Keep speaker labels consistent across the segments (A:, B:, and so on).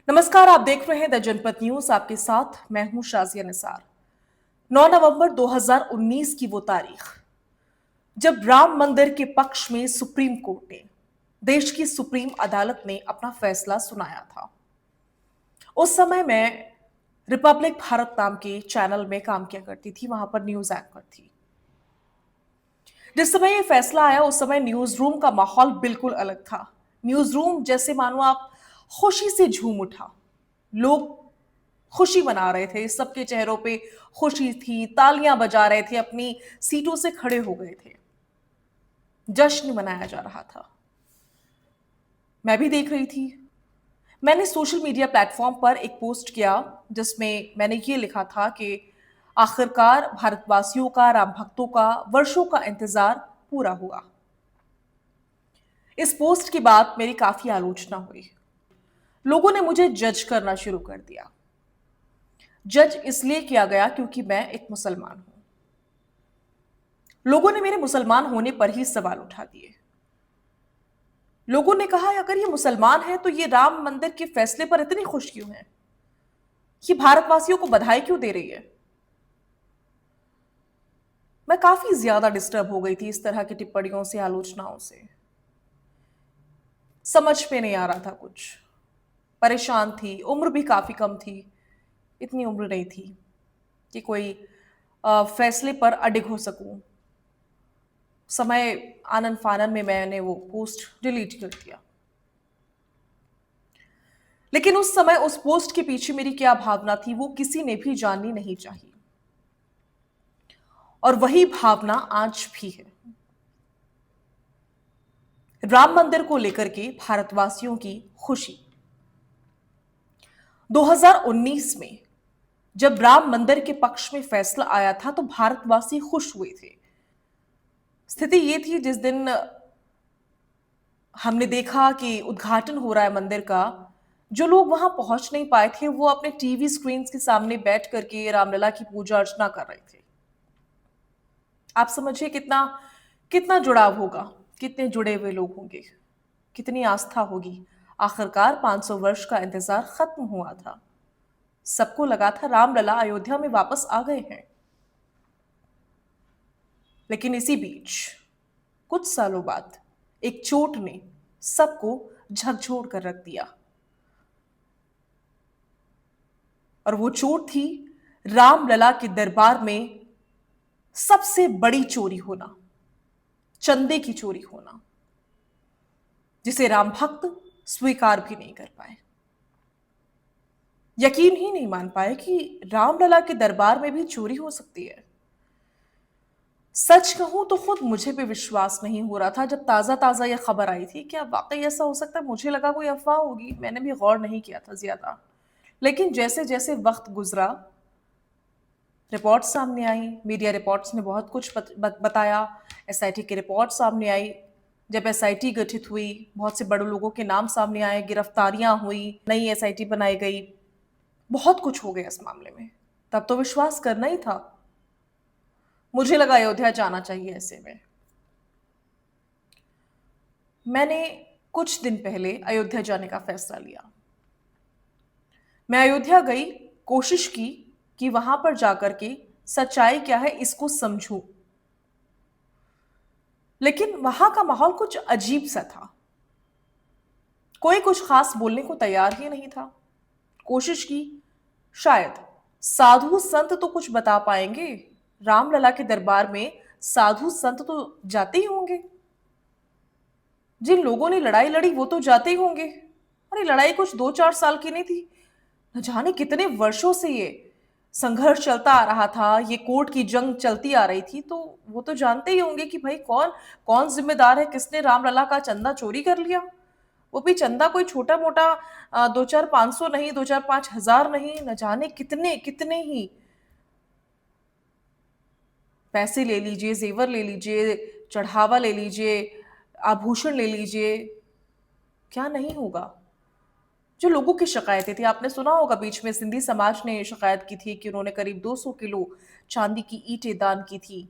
A: नमस्कार, आप देख रहे हैं द जनपद न्यूज। आपके साथ मैं हूं शाजिया निसार। 9 नवंबर 2019 की वो तारीख जब राम मंदिर के पक्ष में सुप्रीम कोर्ट ने, देश की सुप्रीम अदालत ने अपना फैसला सुनाया था। उस समय मैं रिपब्लिक भारत नाम के चैनल में काम किया करती थी, वहां पर न्यूज एंकर थी। जिस समय ये फैसला आया उस समय न्यूज रूम का माहौल बिल्कुल अलग था। न्यूज रूम जैसे मानो आप खुशी से झूम उठा। लोग खुशी मना रहे थे, सबके चेहरों पे खुशी थी, तालियां बजा रहे थे, अपनी सीटों से खड़े हो गए थे। जश्न मनाया जा रहा था। मैं भी देख रही थी। मैंने सोशल मीडिया प्लेटफॉर्म पर एक पोस्ट किया जिसमें मैंने ये लिखा था कि आखिरकार भारतवासियों का, राम भक्तों का वर्षों का इंतजार पूरा हुआ। इस पोस्ट के बाद मेरी काफी आलोचना हुई। लोगों ने मुझे जज करना शुरू कर दिया। जज इसलिए किया गया क्योंकि मैं एक मुसलमान हूं। लोगों ने मेरे मुसलमान होने पर ही सवाल उठा दिए। लोगों ने कहा अगर ये मुसलमान है तो ये राम मंदिर के फैसले पर इतनी खुश क्यों है? ये भारतवासियों को बधाई क्यों दे रही है? मैं काफी ज्यादा डिस्टर्ब हो गई थी इस तरह की टिप्पणियों से, आलोचनाओं से। समझ में नहीं आ रहा था कुछ। परेशान थी, उम्र भी काफी कम थी। इतनी उम्र नहीं थी कि कोई फैसले पर अडिग हो सकूं। समय आनन फानन में मैंने वो पोस्ट डिलीट कर दिया। लेकिन उस समय उस पोस्ट के पीछे मेरी क्या भावना थी वो किसी ने भी जाननी नहीं चाहिए। और वही भावना आज भी है। राम मंदिर को लेकर के भारतवासियों की खुशी। 2019 में जब राम मंदिर के पक्ष में फैसला आया था तो भारतवासी खुश हुए थे। स्थिति ये थी जिस दिन हमने देखा कि उद्घाटन हो रहा है मंदिर का, जो लोग वहां पहुंच नहीं पाए थे वो अपने टीवी स्क्रीन के सामने बैठ करके रामलला की पूजा अर्चना कर रहे थे। आप समझिए कितना कितना जुड़ाव होगा, कितने जुड़े हुए लोग होंगे, कितनी आस्था होगी। आखिरकार 500 वर्ष का इंतजार खत्म हुआ था। सबको लगा था रामलला अयोध्या में वापस आ गए हैं। लेकिन इसी बीच कुछ सालों बाद एक चोट ने सबको झकझोर कर रख दिया। और वो चोट थी रामलला के दरबार में सबसे बड़ी चोरी होना, चंदे की चोरी होना, जिसे राम भक्त स्वीकार भी नहीं कर पाए। यकीन ही नहीं मान पाए कि रामलला के दरबार में भी चोरी हो सकती है। सच कहूं तो खुद मुझे भी विश्वास नहीं हो रहा था जब ताजा ताजा यह खबर आई थी। क्या वाकई ऐसा हो सकता है? मुझे लगा कोई अफवाह होगी, मैंने भी गौर नहीं किया था ज्यादा। लेकिन जैसे जैसे वक्त गुजरा, रिपोर्ट सामने आई, मीडिया रिपोर्ट्स ने बहुत कुछ बताया। एसआईटी की रिपोर्ट सामने आई। जब एसआईटी गठित हुई, बहुत से बड़े लोगों के नाम सामने आए, गिरफ्तारियां हुई, नई एसआईटी बनाई गई, बहुत कुछ हो गया इस मामले में। तब तो विश्वास करना ही था। मुझे लगा अयोध्या जाना चाहिए। ऐसे में मैंने कुछ दिन पहले अयोध्या जाने का फैसला लिया। मैं अयोध्या गई, कोशिश की कि वहां पर जाकर के सच्चाई क्या है इसको समझूं। लेकिन वहां का माहौल कुछ अजीब सा था। कोई कुछ खास बोलने को तैयार ही नहीं था। कोशिश की, शायद साधु संत तो कुछ बता पाएंगे। रामलला के दरबार में साधु संत तो जाते ही होंगे। जिन लोगों ने लड़ाई लड़ी वो तो जाते ही होंगे। अरे लड़ाई कुछ 2-4 साल की नहीं थी, न जाने कितने वर्षों से ये संघर्ष चलता आ रहा था, ये कोर्ट की जंग चलती आ रही थी। तो वो तो जानते ही होंगे कि भाई कौन कौन जिम्मेदार है, किसने रामलला का चंदा चोरी कर लिया। वो भी चंदा कोई छोटा मोटा 2-4-500 नहीं, 2-4-5 हज़ार नहीं, न जाने कितने कितने ही पैसे ले लीजिए, जेवर ले लीजिए, चढ़ावा ले लीजिए, आभूषण ले लीजिए, क्या नहीं होगा। जो लोगों की शिकायतें थी, आपने सुना होगा बीच में सिंधी समाज ने शिकायत की थी कि उन्होंने करीब 200 किलो चांदी की ईंटें दान की थी।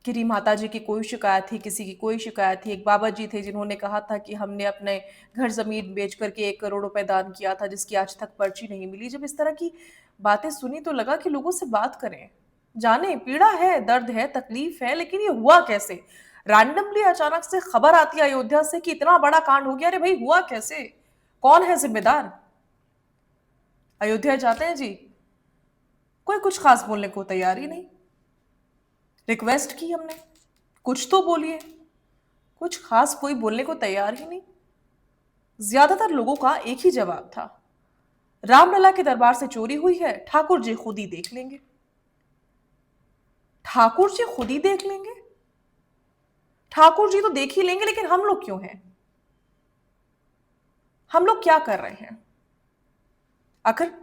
A: किरी माता जी की कोई शिकायत थी, किसी की कोई शिकायत थी। एक बाबा जी थे जिन्होंने कहा था कि हमने अपने घर ज़मीन बेच कर के 1 करोड़ रुपए दान किया था, जिसकी आज तक पर्ची नहीं मिली। जब इस तरह की बातें सुनी तो लगा कि लोगों से बात करें, जानें, पीड़ा है, दर्द है, तकलीफ है, लेकिन ये हुआ कैसे? रैंडमली अचानक से खबर आती है अयोध्या से कि इतना बड़ा कांड हो गया। अरे भई हुआ कैसे? कौन है ज़िम्मेदार? अयोध्या जाते हैं जी, कोई कुछ खास बोलने को तैयार ही नहीं। रिक्वेस्ट की हमने, कुछ तो बोलिए, कुछ खास कोई बोलने को तैयार ही नहीं। ज्यादातर लोगों का एक ही जवाब था, रामलला के दरबार से चोरी हुई है, ठाकुर जी खुद ही देख लेंगे। ठाकुर जी खुद ही देख लेंगे? ठाकुर जी तो देख ही लेंगे, लेकिन हम लोग क्यों हैं? हम लोग क्या कर रहे हैं?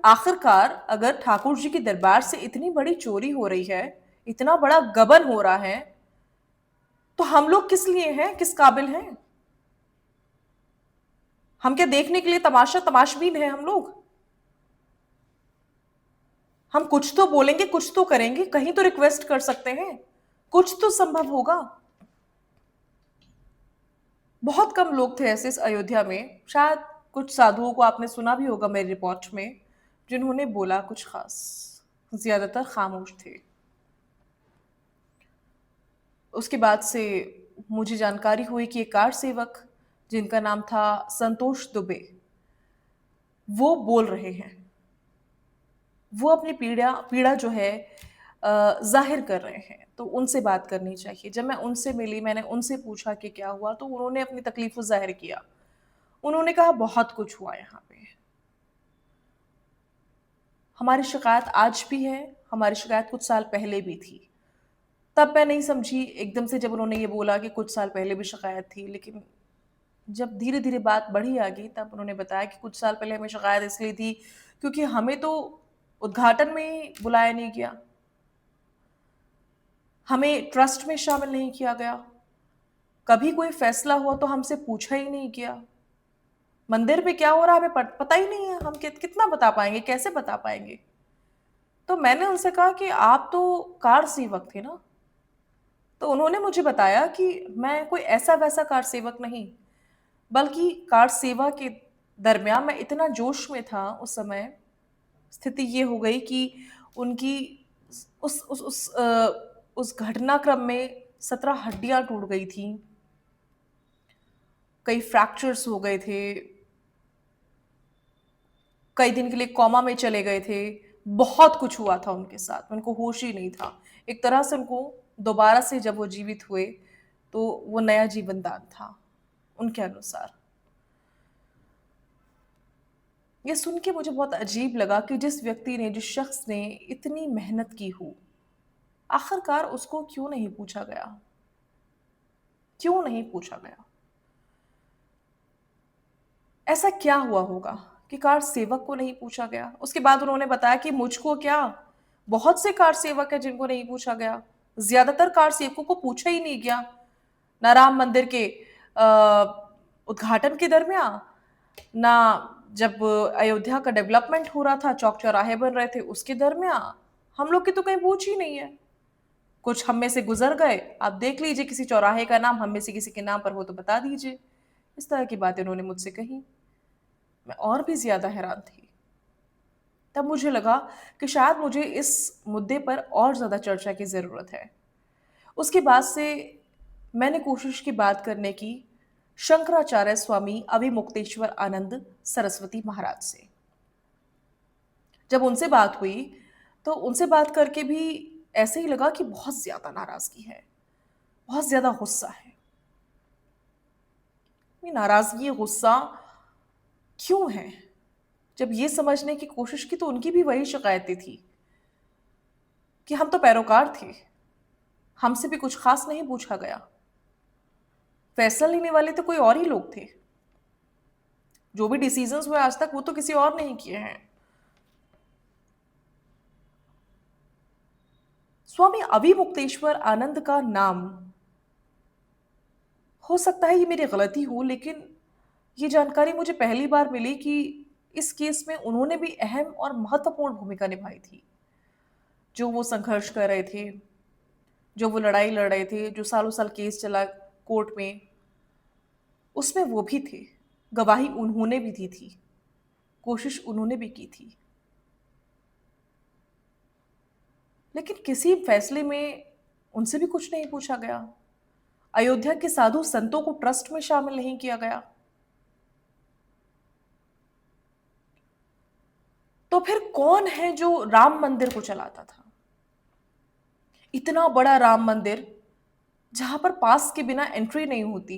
A: आखिरकार अगर ठाकुर जी के दरबार से इतनी बड़ी चोरी हो रही है, इतना बड़ा गबन हो रहा है, तो हम लोग किस लिए हैं, किस काबिल हैं? हम क्या देखने के लिए तमाशबीन है हम लोग? हम कुछ तो बोलेंगे, कुछ तो करेंगे, कहीं तो रिक्वेस्ट कर सकते हैं, कुछ तो संभव होगा। बहुत कम लोग थे ऐसे इस अयोध्या में, शायद कुछ साधुओं को आपने सुना भी होगा मेरी रिपोर्ट में, जिन्होंने बोला कुछ खास। ज्यादातर खामोश थे। उसके बाद से मुझे जानकारी हुई कि एक कार सेवक जिनका नाम था संतोष दुबे, वो बोल रहे हैं। वो अपनी पीड़ा पीड़ा जो है जाहिर कर रहे हैं, तो उनसे बात करनी चाहिए। जब मैं उनसे मिली, मैंने उनसे पूछा कि क्या हुआ, तो उन्होंने अपनी तकलीफ को जाहिर किया। उन्होंने कहा बहुत कुछ हुआ यहाँ पे, हमारी शिकायत आज भी है, हमारी शिकायत कुछ साल पहले भी थी। तब मैं नहीं समझी एकदम से जब उन्होंने ये बोला कि कुछ साल पहले भी शिकायत थी, लेकिन जब धीरे धीरे बात बढ़ी आगे तब उन्होंने बताया कि कुछ साल पहले हमें शिकायत इसलिए थी क्योंकि हमें तो उद्घाटन में ही बुलाया नहीं गया, हमें ट्रस्ट में शामिल नहीं किया गया, कभी कोई फैसला हुआ तो हमसे पूछा ही नहीं गया, मंदिर में क्या हो रहा है हमें पता ही नहीं है, हम कितना बता पाएंगे, कैसे बता पाएंगे? तो मैंने उनसे कहा कि आप तो कार सेवक थे ना। तो उन्होंने मुझे बताया कि मैं कोई ऐसा वैसा कार सेवक नहीं, बल्कि कार सेवा के दरमियान मैं इतना जोश में था उस समय, स्थिति ये हो गई कि उनकी उस घटनाक्रम में 17 हड्डियां टूट गई थी, कई फ्रैक्चर्स हो गए थे, कई दिन के लिए कोमा में चले गए थे। बहुत कुछ हुआ था उनके साथ, उनको होश ही नहीं था। एक तरह से उनको दोबारा से जब वो जीवित हुए तो वो नया जीवन दान था उनके अनुसार। ये सुन के मुझे बहुत अजीब लगा कि जिस व्यक्ति ने, जिस शख्स ने इतनी मेहनत की हो, आखिरकार उसको क्यों नहीं पूछा गया? क्यों नहीं पूछा गया? ऐसा क्या हुआ होगा कि कार सेवक को नहीं पूछा गया? उसके बाद उन्होंने बताया कि मुझको क्या, बहुत से कार सेवक है जिनको नहीं पूछा गया। ज्यादातर कार सेवकों को पूछा ही नहीं गया, ना राम मंदिर के उद्घाटन के दरमियान, ना जब अयोध्या का डेवलपमेंट हो रहा था, चौक चौराहे बन रहे थे उसके दरमियान। हम लोग की तो कहीं पूछ ही नहीं है। कुछ हम में से गुजर गए, आप देख लीजिए किसी चौराहे का नाम हम में से किसी के नाम पर हो तो बता दीजिए। इस तरह की बातें उन्होंने मुझसे कही। मैं और भी ज्यादा हैरान थी। तब मुझे लगा कि शायद मुझे इस मुद्दे पर और ज्यादा चर्चा की जरूरत है। उसके बाद से मैंने कोशिश की बात करने की शंकराचार्य स्वामी अभिमुक्तेश्वर आनंद सरस्वती महाराज से। जब उनसे बात हुई तो उनसे बात करके भी ऐसे ही लगा कि बहुत ज्यादा नाराजगी है, बहुत ज्यादा गुस्सा है। ये नाराजगी, गुस्सा क्यों है? जब ये समझने की कोशिश की तो उनकी भी वही शिकायतें थी कि हम तो पैरोकार थे, हमसे भी कुछ खास नहीं पूछा गया, फैसला लेने वाले तो कोई और ही लोग थे, जो भी डिसीजंस हुए आज तक वो तो किसी और ने ही किए हैं। स्वामी अभिमुक्तेश्वर आनंद का नाम, हो सकता है ये मेरी गलती हो, लेकिन ये जानकारी मुझे पहली बार मिली कि इस केस में उन्होंने भी अहम और महत्वपूर्ण भूमिका निभाई थी। जो वो संघर्ष कर रहे थे, जो वो लड़ाई लड़ रहे थे, जो सालों साल केस चला कोर्ट में, उसमें वो भी थे। गवाही उन्होंने भी दी थी, कोशिश उन्होंने भी की थी। लेकिन किसी फैसले में उनसे भी कुछ नहीं पूछा गया। अयोध्या के साधु संतों को ट्रस्ट में शामिल नहीं किया गया। तो फिर कौन है जो राम मंदिर को चलाता था? इतना बड़ा राम मंदिर जहां पर पास के बिना एंट्री नहीं होती,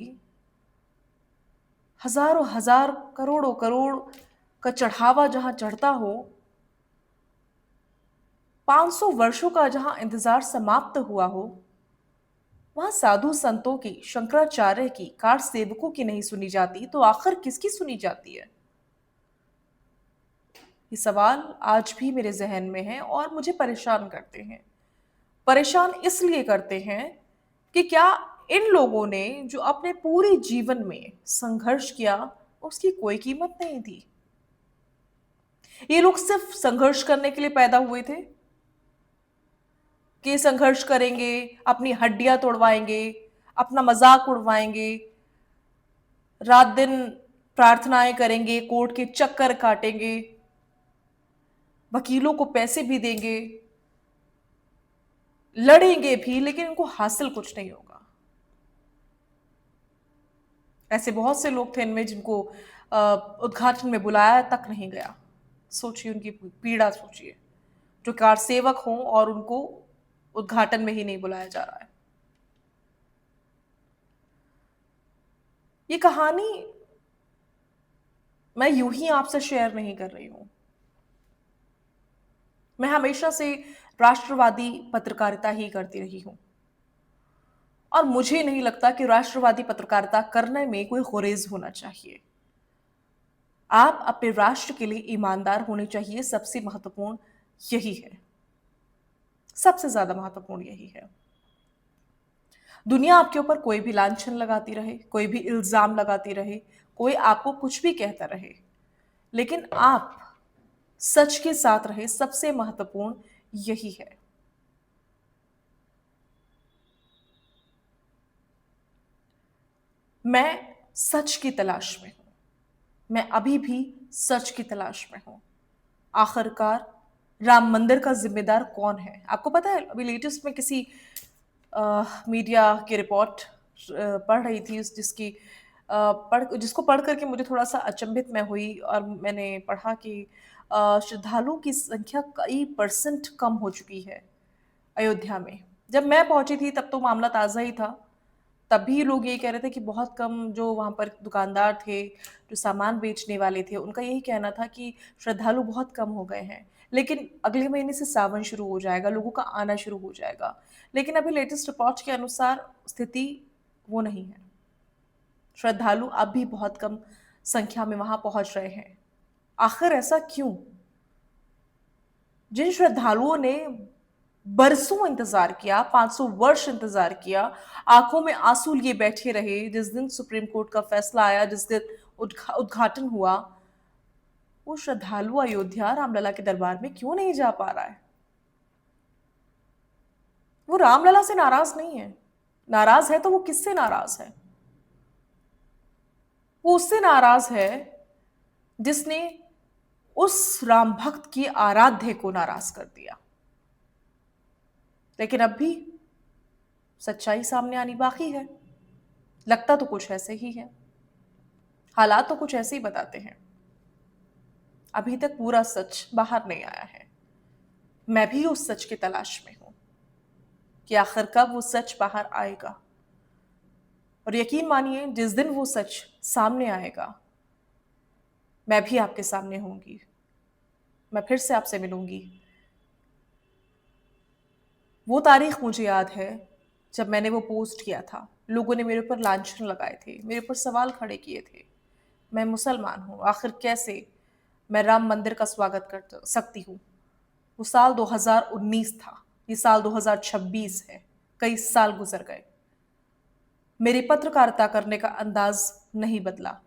A: हजारों हजार करोड़ों करोड़ का चढ़ावा जहां चढ़ता हो, 500 वर्षों का जहां इंतजार समाप्त हुआ हो, वहां साधु संतों की, शंकराचार्य की, कार सेवकों की नहीं सुनी जाती तो आखिर किसकी सुनी जाती है? ये सवाल आज भी मेरे जहन में है और मुझे परेशान करते हैं। परेशान इसलिए करते हैं कि क्या इन लोगों ने जो अपने पूरे जीवन में संघर्ष किया, उसकी कोई कीमत नहीं थी? ये लोग सिर्फ संघर्ष करने के लिए पैदा हुए थे कि संघर्ष करेंगे, अपनी हड्डियां तोड़वाएंगे, अपना मजाक उड़वाएंगे, रात दिन प्रार्थनाएं करेंगे, कोर्ट के चक्कर काटेंगे, वकीलों को पैसे भी देंगे, लड़ेंगे भी, लेकिन इनको हासिल कुछ नहीं होगा। ऐसे बहुत से लोग थे इनमें जिनको उद्घाटन में बुलाया तक नहीं गया। सोचिए उनकी पीड़ा, सोचिए, जो कार सेवक हों और उनको उद्घाटन में ही नहीं बुलाया जा रहा है। ये कहानी मैं यूं ही आपसे शेयर नहीं कर रही हूं। मैं हमेशा से राष्ट्रवादी पत्रकारिता ही करती रही हूं और मुझे नहीं लगता कि राष्ट्रवादी पत्रकारिता करने में कोई गुरेज होना चाहिए। आप अपने राष्ट्र के लिए ईमानदार होने चाहिए, सबसे महत्वपूर्ण यही है। सबसे ज्यादा महत्वपूर्ण यही है। दुनिया आपके ऊपर कोई भी लांछन लगाती रहे, कोई भी इल्जाम लगाती रहे, कोई आपको कुछ भी कहता रहे, लेकिन आप सच के साथ रहे, सबसे महत्वपूर्ण यही है। मैं सच की तलाश में हूं। मैं अभी भी सच की तलाश में हूं। आखिरकार राम मंदिर का जिम्मेदार कौन है? आपको पता है, अभी लेटेस्ट में किसी मीडिया की रिपोर्ट पढ़ रही थी, जिसको पढ़ करके मुझे थोड़ा सा अचंभित मैं हुई और मैंने पढ़ा कि श्रद्धालुओं की संख्या कई परसेंट कम हो चुकी है अयोध्या में। जब मैं पहुंची थी तब तो मामला ताज़ा ही था। तभी लोग ये कह रहे थे कि बहुत कम, जो वहाँ पर दुकानदार थे, जो सामान बेचने वाले थे, उनका यही कहना था कि श्रद्धालु बहुत कम हो गए हैं। लेकिन अगले महीने से सावन शुरू हो जाएगा, लोगों का आना शुरू हो जाएगा। लेकिन अभी लेटेस्ट रिपोर्ट के अनुसार स्थिति वो नहीं है। श्रद्धालु अब भी बहुत कम संख्या में वहां पहुंच रहे हैं। आखिर ऐसा क्यों? जिन श्रद्धालुओं ने बरसों इंतजार किया, 500 वर्ष इंतजार किया, आंखों में आंसू लिए बैठे रहे, जिस दिन सुप्रीम कोर्ट का फैसला आया, जिस दिन उद्घाटन हुआ, वो श्रद्धालु अयोध्या रामलला के दरबार में क्यों नहीं जा पा रहा है? वो रामलला से नाराज नहीं है। नाराज है तो वो किससे नाराज है? वो उससे नाराज है जिसने उस राम भक्त की आराध्य को नाराज कर दिया। लेकिन अब भी सच्चाई सामने आनी बाकी है। लगता तो कुछ ऐसे ही है, हालात तो कुछ ऐसे ही बताते हैं। अभी तक पूरा सच बाहर नहीं आया है। मैं भी उस सच की तलाश में हूं कि आखिर कब वो सच बाहर आएगा। और यकीन मानिए, जिस दिन वो सच सामने आएगा, मैं भी आपके सामने होंगी। मैं फिर से आपसे मिलूंगी। वो तारीख मुझे याद है जब मैंने वो पोस्ट किया था। लोगों ने मेरे ऊपर लांछन लगाए थे, मेरे ऊपर सवाल खड़े किए थे। मैं मुसलमान हूँ, आखिर कैसे मैं राम मंदिर का स्वागत कर सकती हूँ? वो साल 2019 था, ये साल 2026 है। कई साल गुजर गए, मेरी पत्रकारिता करने का अंदाज नहीं बदला।